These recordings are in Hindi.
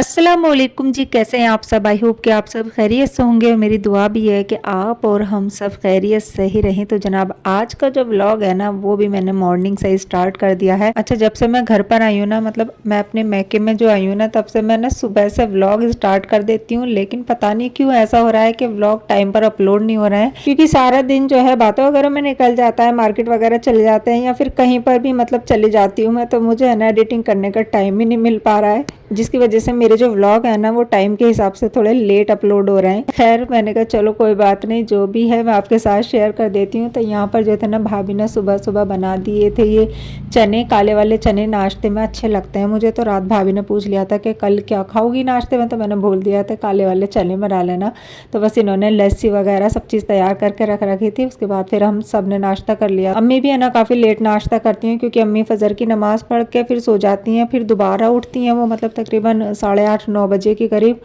अस्सलामुअलैकुम जी, कैसे हैं आप सब। आई होप कि आप सब खैरियत से होंगे और मेरी दुआ भी है कि आप और हम सब खैरियत से ही रहें। तो जनाब आज का जो व्लॉग है ना वो भी मैंने मॉर्निंग से ही स्टार्ट कर दिया है। अच्छा, जब से मैं घर पर आई हूँ ना, मतलब मैं अपने मैके में जो आई हूँ ना, तब से मैं ना सुबह से व्लॉग स्टार्ट कर देती हूँ, लेकिन पता नहीं क्यों ऐसा हो रहा है कि व्लॉग टाइम पर अपलोड नहीं हो रहा है, क्योंकि सारा दिन जो है बातों वगैरह में निकल जाता है, मार्केट वगैरह चले जाते हैं या फिर कहीं पर भी मतलब चली जाती हूँ मैं, तो मुझे है ना एडिटिंग करने का टाइम ही नहीं मिल पा रहा है, जिसकी वजह से मेरे जो व्लॉग है ना वो टाइम के हिसाब से थोड़े लेट अपलोड हो रहे हैं। खैर मैंने कहा चलो कोई बात नहीं, जो भी है मैं आपके साथ शेयर कर देती हूँ। तो यहाँ पर जो थे ना भाभी ने सुबह सुबह बना दिए थे ये चने, काले वाले चने नाश्ते में अच्छे लगते हैं मुझे। तो रात भाभी ने पूछ लिया था कि कल क्या खाओगी नाश्ते में, तो मैंने बोल दिया था काले वाले चने बना लेना। तो बस इन्होंने लस्सी वगैरह सब चीज़ तैयार करके रख रखी थी। उसके बाद फिर हम सब ने नाश्ता कर लिया। अम्मी भी है ना काफ़ी लेट नाश्ता करती हैं, क्योंकि अम्मी फजर की नमाज़ पढ़ के फिर सो जाती हैं, फिर दोबारा उठती हैं वो मतलब तकरीबन 8:30-9 बजे के करीब,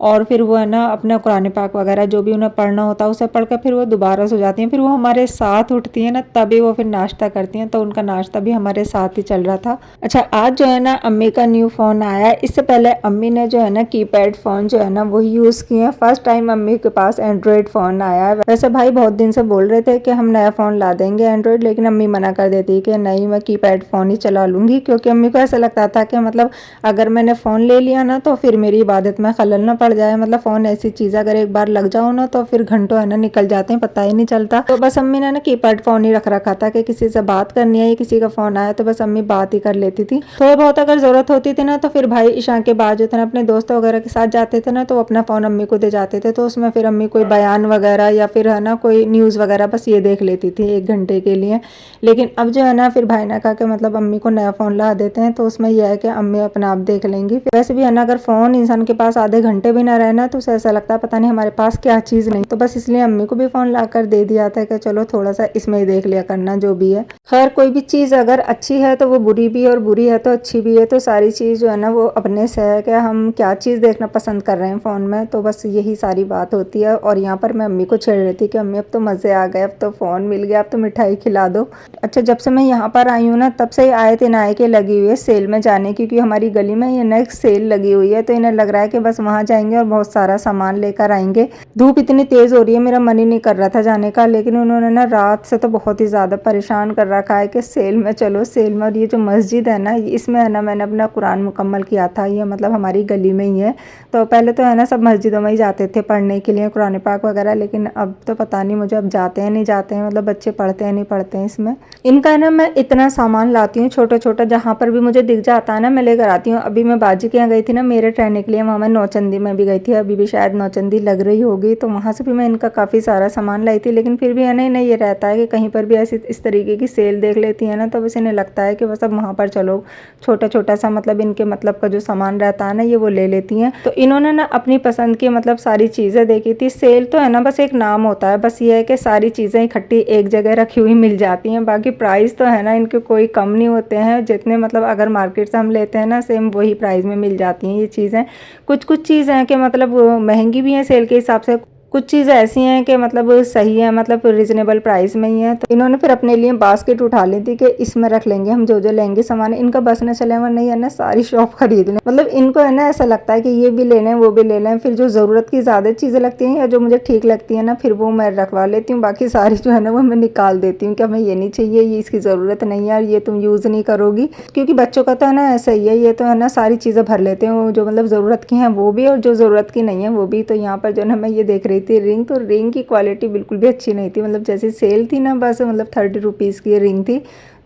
और फिर वो है ना अपना कुरान पाक वगैरह जो भी उन्हें पढ़ना होता है उसे पढ़ कर फिर वो दोबारा सो जाती हैं। फिर वो हमारे साथ उठती हैं ना, तभी वो फिर नाश्ता करती हैं, तो उनका नाश्ता भी हमारे साथ ही चल रहा था। अच्छा, आज जो है ना अम्मी का न्यू फ़ोन आया है। इससे पहले अम्मी ने जो है ना कीपैड फ़ोन जो है ना वही यूज़ किए हैं। फर्स्ट टाइम अम्मी के पास एंड्रॉयड फ़ोन आया है। वैसे भाई बहुत दिन से बोल रहे थे कि हम नया फ़ोन ला देंगे एंड्रॉयड, लेकिन अम्मी मना कर देती है कि नहीं, मैं कीपैड फ़ोन ही चला लूँगी, क्योंकि अम्मी को ऐसा लगता था कि मतलब अगर मैंने फ़ोन ले लिया ना तो फिर मेरी इबादत में खलल ना पड़ जाए। मतलब फ़ोन ऐसी चीज़ अगर एक बार लग जाओ ना तो फिर घंटों है ना निकल जाते हैं, पता ही नहीं चलता। तो बस अम्मी ने ना कीपैड फ़ोन ही रख रखा था कि किसी से बात करनी है या किसी का फ़ोन आया तो बस अम्मी बात ही कर लेती थी। थोड़ा बहुत अगर ज़रूरत होती थी ना तो फिर भाई ईशा के बाद जो थे ना अपने दोस्तों वगैरह के साथ जाते थे ना, तो अपना फ़ोन अम्मी को दे जाते थे, तो उसमें फिर अम्मी कोई बयान वगैरह या फिर है ना कोई न्यूज़ वगैरह बस ये देख लेती थी 1 घंटे के लिए। लेकिन अब जो है ना फिर भाई ने कहा कि मतलब अम्मी को नया फ़ोन ला देते हैं, तो उसमें यह है कि अम्मी अपना आप देख लेंगी। वैसे भी है ना अगर फ़ोन इंसान के पास आधे घंटे भी ना रहे ना तो उसे ऐसा लगता है पता नहीं हमारे पास क्या चीज़ नहीं। तो बस इसलिए अम्मी को भी फ़ोन ला कर दे दिया था कि चलो थोड़ा सा इसमें ही देख लिया करना जो भी है। खैर कोई भी चीज़ अगर अच्छी है तो वो बुरी भी है, और बुरी है तो अच्छी भी है। तो सारी चीज़ जो है ना वो अपने से है कि हम क्या चीज़ देखना पसंद कर रहे हैं फ़ोन में, तो बस यही सारी बात होती है। और यहाँ पर मैं अम्मी को छेड़ रही थी कि अम्मी अब तो मज़े आ गए, अब तो फ़ोन मिल गया, अब तो मिठाई खिला दो। अच्छा, जब से मैं यहाँ पर आई हूँ ना तब से ही आयत इनाय के लगी हुई है सेल में जाने की, क्योंकि हमारी गली में ये नेक्स्ट सेल लगी हुई है, तो इन्हें लग रहा है कि बस वहाँ जाएंगे और बहुत सारा सामान लेकर आएंगे। धूप इतनी तेज़ हो रही है, मेरा मन ही नहीं कर रहा था जाने का, लेकिन उन्होंने ना रात से तो बहुत ही ज़्यादा परेशान कर रखा है कि सेल में चलो सेल में। और ये जो मस्जिद है ना इसमें है ना मैंने अपना कुरान मुकम्मल किया था, ये मतलब हमारी गली में ही है। तो पहले तो है ना सब मस्जिदों में ही जाते थे पढ़ने के लिए कुरान पाक वगैरह, लेकिन अब तो पता नहीं मुझे अब जाते हैं नहीं जाते हैं, मतलब बच्चे पढ़ते हैं नहीं पढ़ते हैं इसमें। इनका है ना मैं इतना सामान लाती हूँ छोटा छोटा, जहाँ पर भी मुझे दिख जाता है ना मैं लेकर आती हूँ। अभी मैं बाजी के यहाँ गई थी ना मेरे रहने के लिए, वहाँ मैं नौचंदी में भी गई थी, अभी भी शायद नौचंदी लग रही होगी, तो वहाँ से भी मैं इनका काफ़ी सारा सामान लाई थी। लेकिन फिर भी है ना ये रहता है कि कहीं पर भी ऐसी इस तरीके की सेल देख लेती है ना तो बस इन्हें लगता है कि बस अब वहाँ पर चलो छोटा छोटा सा मतलब इनके मतलब का जो सामान रहता है ना ये वो ले लेती हैं। तो इन्होंने ना अपनी पसंद की मतलब सारी चीज़ें देखी थी। सेल तो है ना बस एक नाम होता है, बस ये है कि सारी चीज़ें इकट्ठी एक जगह रखी हुई मिल जाती हैं, बाकी प्राइस तो है ना इनके कोई कम नहीं होते हैं, जितने मतलब अगर मार्केट से हम लेते हैं ना सेम वही प्राइस में मिल जाती हैं ये चीज़ें। कुछ कुछ चीज़ें हैं कि मतलब महंगी भी हैं सेल के हिसाब से, कुछ चीज़ें ऐसी हैं कि मतलब सही है, मतलब रिजनेबल प्राइस में ही है। तो इन्होंने फिर अपने लिए बास्केट उठा ली थी कि इसमें रख लेंगे हम जो जो लेंगे सामान। इनका बस न चले नहीं है ना सारी शॉप खरीद लें, मतलब इनको है ना ऐसा लगता है कि ये भी ले लें वो भी ले लें। फिर जो ज़रूरत की ज़्यादा चीज़ें लगती हैं या जो मुझे ठीक लगती है ना फिर वो मैं रखवा लेती हूँ, बाकी सारी जो है ना वो मैं निकाल देती हूँ कि हमें ये नहीं चाहिए, ये इसकी ज़रूरत नहीं है, ये तुम यूज़ नहीं करोगी। क्योंकि बच्चों का तो है ना ऐसा ही है, ये तो है ना सारी चीज़ें भर लेते हैं, जो मतलब ज़रूरत की हैं वो भी और जो ज़रूरत की नहीं है वो भी। तो यहाँ पर जो है मैं ये देख रही थी रिंग, तो रिंग की क्वालिटी बिल्कुल भी अच्छी नहीं थी, मतलब जैसे सेल थी ना बस मतलब 30 रुपीज़ की रिंग थी,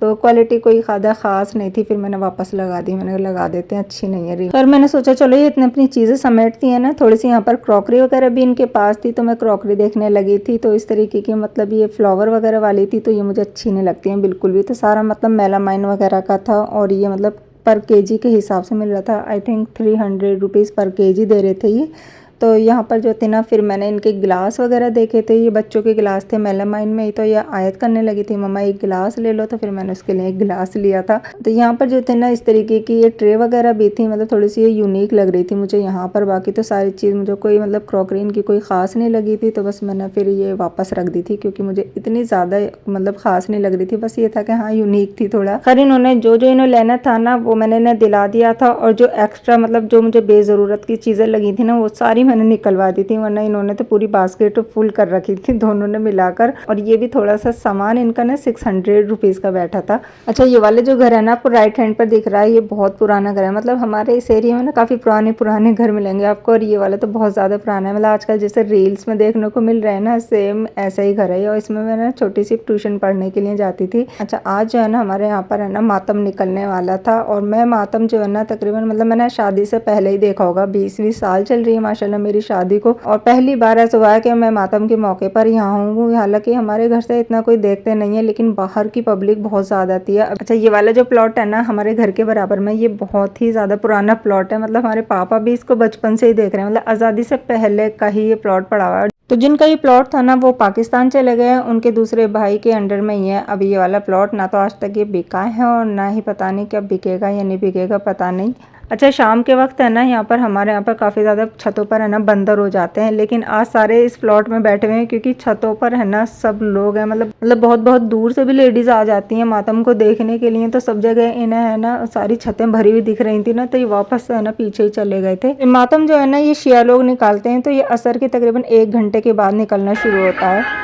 तो क्वालिटी कोई ज़्यादा ख़ास नहीं थी। फिर मैंने वापस लगा दी, मैंने लगा देते हैं अच्छी नहीं है रिंग। पर मैंने सोचा चलो ये इतनी अपनी चीज़ें समेटती हैं ना, थोड़ी सी यहाँ पर क्रॉकरी वगैरह भी इनके पास थी तो मैं क्रॉकरी देखने लगी थी। तो इस तरीके की मतलब ये फ्लावर वगैरह वाली थी, तो ये मुझे अच्छी नहीं लगती हैं बिल्कुल भी। तो सारा मतलब मेलामाइन वगैरह का था, और ये मतलब पर केजी के हिसाब से मिल रहा था। आई थिंक 300 रुपीज़ पर केजी दे रहे थे ये। तो यहाँ पर जो थे ना फिर मैंने इनके गिलास वगैरह देखे थे, ये बच्चों के गिलास थे मेलामाइन में ही। तो ये आयत करने लगी थी मम्मा एक गिलास ले लो, तो फिर मैंने उसके लिए एक गिलास लिया था। तो यहाँ पर जो थे ना इस तरीके की ये ट्रे वगैरह भी थी, मतलब थोड़ी सी ये यूनिक लग रही थी मुझे यहाँ पर। बाकी तो सारी चीज़ मुझे कोई मतलब क्रॉकरी इनकी कोई ख़ास नहीं लगी थी, तो बस मैंने फिर ये वापस रख दी थी क्योंकि मुझे इतनी ज़्यादा मतलब ख़ास नहीं लग रही थी। बस ये था कि हाँ यूनिक थी थोड़ा। खैर इन्होंने जो जो इन्हें लेना था ना वो मैंने इन्हें दिला दिया था, और जो एक्स्ट्रा मतलब जो मुझे बेज़रूरत की चीज़ें लगी थी ना वो सारी मैंने निकलवा दी थी, वरना इन्होंने तो पूरी बास्केट फुल कर रखी थी दोनों ने मिलाकर। और ये भी थोड़ा सा सामान इनका ना 600 रुपीज़ का बैठा था। अच्छा ये वाले जो घर है ना आपको राइट हैंड पर दिख रहा है, ये बहुत पुराना घर है। मतलब हमारे इस एरिया में ना काफ़ी पुराने घर मिलेंगे आपको, और ये वाला तो बहुत ज़्यादा पुराना है। मतलब आजकल जैसे रील्स में देखने को मिल रहा है ना सेम ऐसा ही घर है। और इसमें मैं ना छोटी सी ट्यूशन पढ़ने के लिए जाती थी। अच्छा आज जो है ना हमारे यहाँ पर है ना मातम निकलने वाला था, और मैं मातम जो है ना तकरीबन मतलब मैंने शादी से पहले ही देखा होगा, 20-20 साल चल रही है माशाल्लाह मेरी शादी को, और पहली बार ऐसा हुआ है कि मैं मातम के मौके पर यहाँ हूँ। हालांकि हमारे घर से इतना कोई देखते नहीं है, लेकिन बाहर की पब्लिक बहुत ज़्यादा आती है। अच्छा ये वाला जो प्लॉट है ना हमारे घर के बराबर में, ये बहुत ही ज़्यादा पुराना प्लॉट है। मतलब हमारे पापा भी इसको बचपन से ही देख रहे हैं, मतलब आज़ादी से पहले का ही ये प्लॉट पड़ा हुआ है। तो जिनका ये प्लॉट था ना वो पाकिस्तान चले गए, उनके दूसरे भाई के अंडर में ही है अभी ये वाला प्लॉट। ना तो आज तक ये बिका है और ना ही पता नहीं कब बिकेगा या नहीं बिकेगा, पता नहीं। अच्छा शाम के वक्त है ना यहाँ पर हमारे यहाँ पर काफ़ी ज़्यादा छतों पर है ना बंदर हो जाते हैं, लेकिन आज सारे इस प्लॉट में बैठे हुए हैं क्योंकि छतों पर है ना सब लोग हैं। मतलब बहुत बहुत दूर से भी लेडीज़ आ जाती हैं मातम को देखने के लिए। तो सब जगह इन्हें है ना सारी छतें भरी हुई दिख रही थी ना, तो ये वापस है ना पीछे ही चले गए थे। मातम जो है ना ये शिया लोग निकालते हैं, तो ये असर के तकरीबन 1 घंटे के बाद निकलना शुरू होता है।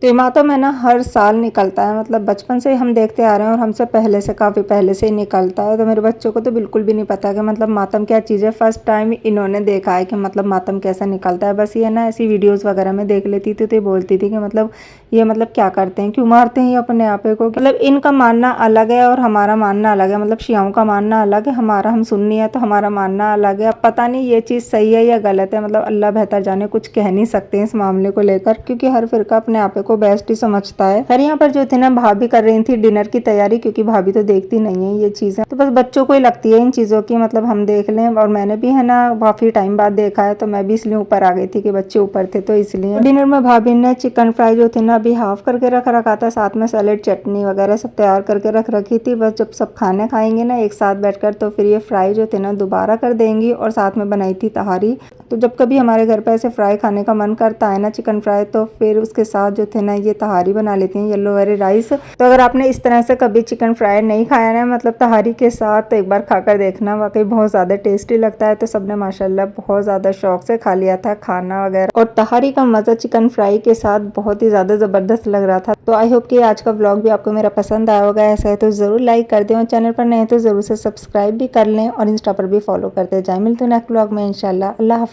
तो ये मातम है ना हर साल निकलता है, मतलब बचपन से ही हम देखते आ रहे हैं और हमसे पहले से काफ़ी पहले से ही निकलता है। तो मेरे बच्चों को तो बिल्कुल भी नहीं पता कि मतलब मातम क्या चीज़ है। फर्स्ट टाइम इन्होंने देखा है कि मतलब मातम कैसा निकलता है। बस ये ना ऐसी वीडियोज़ वगैरह में देख लेती थी तो ये बोलती थी कि मतलब ये मतलब क्या करते हैं, क्यों मारते हैं ये अपने आपे को। मतलब इनका मानना अलग है और हमारा मानना अलग है। मतलब शियाओं का मानना अलग है, हमारा हम सुन्नी है तो हमारा मानना अलग है। अब पता नहीं ये चीज़ सही है या गलत है, मतलब अल्लाह बेहतर जाने, कुछ कह नहीं सकते इस मामले को लेकर क्योंकि हर फिरका अपने आपे को बेस्ट ही समझता है। खैर यहाँ पर जो थे ना भाभी कर रही थी डिनर की तैयारी, क्योंकि भाभी तो देखती नहीं है ये चीज़ें, तो बस बच्चों को ही लगती है इन चीज़ों की मतलब हम देख लें। और मैंने भी है ना काफ़ी टाइम बाद देखा है, तो मैं भी इसलिए ऊपर आ गई थी कि बच्चे ऊपर थे तो इसलिए। डिनर में भाभी ने चिकन फ्राई जो थे ना अभी हाफ करके रख रखा था, साथ में सैलेड चटनी वगैरह सब तैयार करके रख रखी थी। बस जब सब खाने खाएंगे ना एक साथ बैठकर तो फिर ये फ्राई जो थे ना दोबारा कर देंगी। और साथ में बनाई थी तहारी। तो जब कभी हमारे घर पे ऐसे फ्राई खाने का मन करता है ना चिकन फ्राई, तो फिर उसके साथ जो थे ना ये तहारी बना लेती हैं, येलो वाली राइस। तो अगर आपने इस तरह से कभी चिकन फ्राई नहीं खाया ना मतलब तहारी के साथ, तो एक बार खाकर देखना, वाकई बहुत ज़्यादा टेस्टी लगता है। तो सबने माशाल्लाह बहुत ज़्यादा शौक से खा लिया था खाना वगैरह। और तहारी का मज़ा चिकन फ्राई के साथ बहुत ही ज़्यादा ज़बरदस्त लग रहा था। तो आई होप कि आज का व्लॉग भी आपको मेरा पसंद आया होगा। ऐसा है तो ज़रूर लाइक कर दें, और चैनल पर नए तो ज़रूर से सब्सक्राइब भी कर लें, और इंस्टा पर भी फॉलो करते जाएं। मिलते हैं नेक्स्ट व्लॉग में इंशाल्लाह। अल्लाह हाफ़िज़।